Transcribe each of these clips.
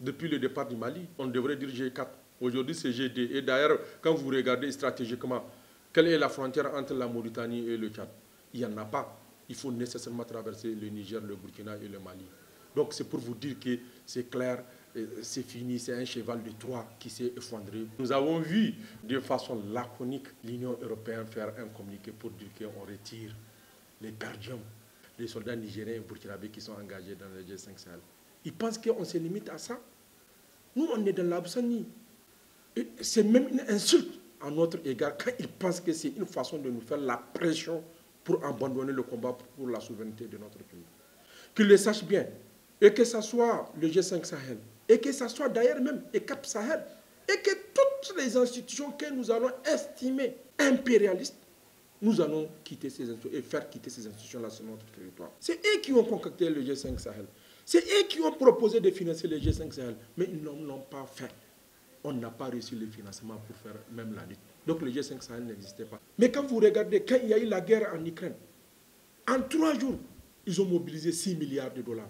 Depuis le départ du Mali, on devrait dire G4. Aujourd'hui, c'est GD. Et d'ailleurs, quand vous regardez stratégiquement, quelle est la frontière entre la Mauritanie et le Tchad? Il n'y en a pas. Il faut nécessairement traverser le Niger, le Burkina et le Mali. Donc c'est pour vous dire que c'est clair, c'est fini, c'est un cheval de Troie qui s'est effondré. Nous avons vu de façon laconique l'Union européenne faire un communiqué pour dire qu'on retire les gardiens, les soldats nigériens et burkinabés qui sont engagés dans le G5 Sahel. Ils pensent qu'on se limite à ça. Nous, on est dans l'absanie. C'est même une insulte à notre égard quand ils pensent que c'est une façon de nous faire la pression pour abandonner le combat pour la souveraineté de notre pays. Qu'ils le sachent bien, et que ce soit le G5 Sahel, et que ce soit d'ailleurs même le Cap Sahel, et que toutes les institutions que nous allons estimer impérialistes, nous allons quitter ces institutions et faire quitter ces institutions-là sur notre territoire. C'est eux qui ont concocté le G5 Sahel. C'est eux qui ont proposé de financer le G5 Sahel, mais ils ne l'ont pas fait. On n'a pas reçu le financement pour faire même la lutte. Donc le G5 Sahel n'existait pas. Mais quand vous regardez, quand il y a eu la guerre en Ukraine, en 3 jours, ils ont mobilisé 6 milliards de dollars.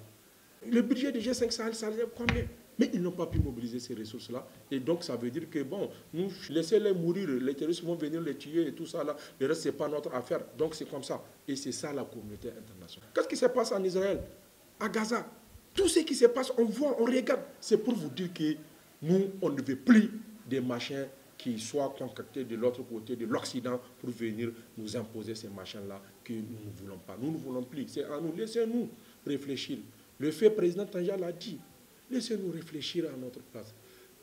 Le budget du G5 Sahel, ça lève combien? Mais ils n'ont pas pu mobiliser ces ressources-là. Et donc, ça veut dire que, bon, nous, laissez-les mourir, les terroristes vont venir les tuer et tout ça, là. Le reste, ce n'est pas notre affaire. Donc, c'est comme ça. Et c'est ça, la communauté internationale. Qu'est-ce qui se passe en Israël, à Gaza? Tout ce qui se passe, on voit, on regarde. C'est pour vous dire que nous, on ne veut plus des machins qui soient concoctés de l'autre côté, de l'Occident, pour venir nous imposer ces machins-là que nous ne voulons pas. Nous ne voulons plus. C'est à nous. Laissez-nous réfléchir. Le fait président Tanja l'a dit. Laissez-nous réfléchir à notre place.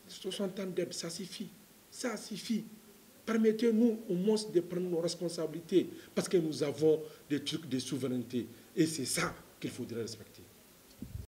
60 ans d'aide, ça suffit. Ça suffit. Permettez-nous au moins de prendre nos responsabilités parce que nous avons des trucs de souveraineté. Et c'est ça qu'il faudrait respecter.